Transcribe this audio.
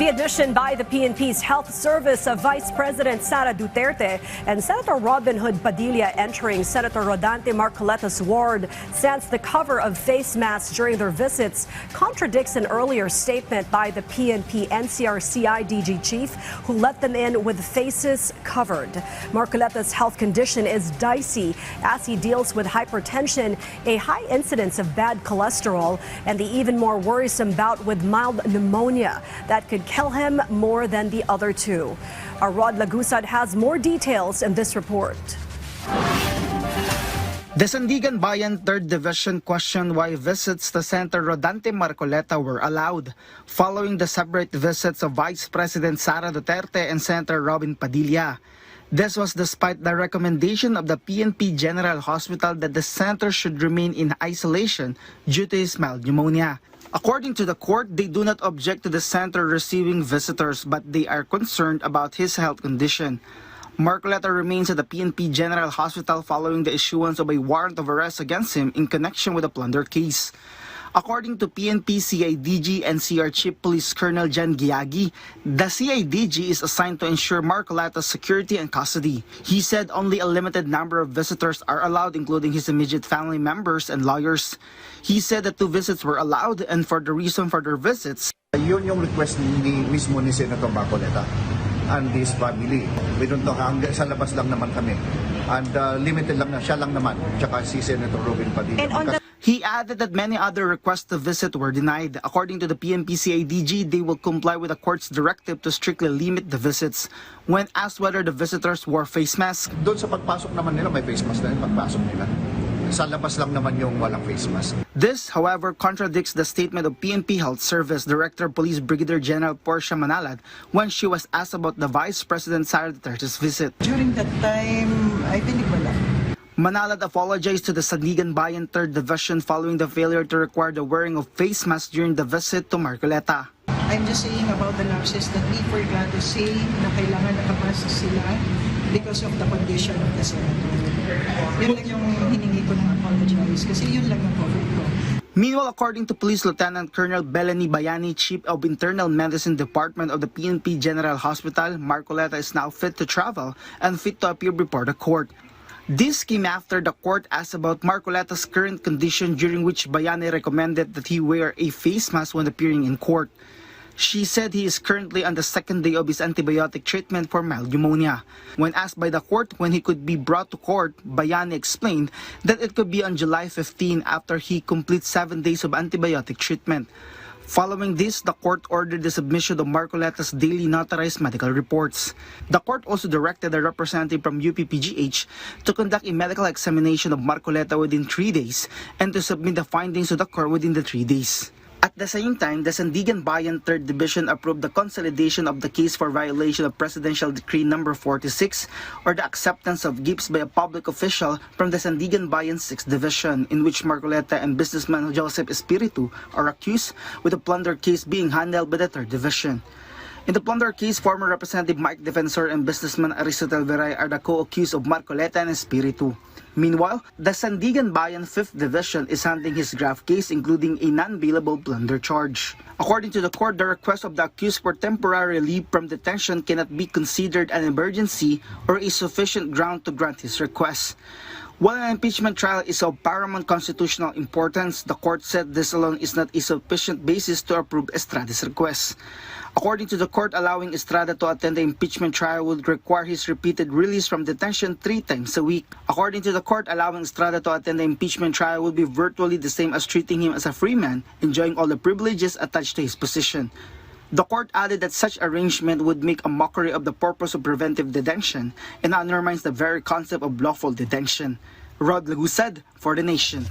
The admission by the PNP's Health Service of Vice President Sara Duterte and Senator Robin Hood Padilla entering Senator Rodante Marcoleta's ward since the cover of face masks during their visits contradicts an earlier statement by the PNP NCR CIDG chief who let them in with faces covered. Marcoleta's health condition is dicey as he deals with hypertension, a high incidence of bad cholesterol, and the even more worrisome bout with mild pneumonia that could kill him more than the other two. Our Rod Lagusad has more details in this report. The Sandigan Bayan 3rd Division questioned why visits to Senator Rodante Marcoleta were allowed following the separate visits of Vice President Sara Duterte and Senator Robin Padilla. This was despite the recommendation of the PNP General Hospital that the senator should remain in isolation due to his mild pneumonia. According to the court, they do not object to the senator receiving visitors, but they are concerned about his health condition. Marcoleta remains at the PNP General Hospital following the issuance of a warrant of arrest against him in connection with the plunder case. According to PNP CIDG NCR Chief Police Colonel Jan Giagi, the CIDG is assigned to ensure Marcoleta's security and custody. He said only a limited number of visitors are allowed, including his immediate family members and lawyers. He said that 2 visits were allowed, and for the reason for their visits, yun yung request mismo ni Senator Marcoleta and his family. We don't know, sa labas lang naman kami. And limited lang na, siya lang naman, tsaka si Senator Robin Padilla. He added that many other requests to visit were denied. According to the PNP CIDG, they will comply with the court's directive to strictly limit the visits. When asked whether the visitors wore face masks, Doon sa pagpasok naman nila, may face mask na yung pagpasok nila. Sa labas lang naman yung walang face mask. This, however, contradicts the statement of PNP Health Service Director Police Brigadier General Portia Manalad when she was asked about the Vice President Sara Duterte's visit. During that time, I believe wala. Manalad apologized to the Sandigan Bayan 3rd Division following the failure to require the wearing of face masks during the visit to Marcoleta. I'm just saying about the lapses that we forgot to say na kailangan nakapasa sila because of the condition of the senator. Yun lang yung hiningi ko ng apologize kasi yun lang ang COVID ko. Meanwhile, according to Police Lieutenant Colonel Belani Bayani, Chief of Internal Medicine Department of the PNP General Hospital, Marcoleta is now fit to travel and fit to appear before the court. This came after the court asked about Marcoleta's current condition, during which Bayani recommended that he wear a face mask when appearing in court. She said he is currently on the 2nd day of his antibiotic treatment for mild pneumonia. When asked by the court when he could be brought to court, Bayani explained that it could be on July 15 after he completes 7 days of antibiotic treatment. Following this, the court ordered the submission of Marcoleta's daily notarized medical reports. The court also directed a representative from UPPGH to conduct a medical examination of Marcoleta within 3 days and to submit the findings to the court within the 3 days. At the same time, the Sandigan Bayan 3rd Division approved the consolidation of the case for violation of Presidential Decree No. 46, or the acceptance of gifts by a public official, from the Sandigan Bayan 6th Division, in which Marcoleta and businessman Joseph Espiritu are accused, with the plunder case being handled by the 3rd Division. In the plunder case, former Representative Mike Defensor and businessman Aristotel Veray are the co-accused of Marcoleta and Espiritu. Meanwhile, the Sandigan Bayan 5th Division is handling his graft case, including a non-bailable plunder charge. According to the court, the request of the accused for temporary relief from detention cannot be considered an emergency or a sufficient ground to grant his request. While an impeachment trial is of paramount constitutional importance, the court said this alone is not a sufficient basis to approve Estrada's request. According to the court, allowing Estrada to attend the impeachment trial would require his repeated release from detention 3 times a week. According to the court, allowing Estrada to attend the impeachment trial would be virtually the same as treating him as a free man, enjoying all the privileges attached to his position. The court added that such arrangement would make a mockery of the purpose of preventive detention and undermines the very concept of lawful detention. Rod Lagusad for The Nation.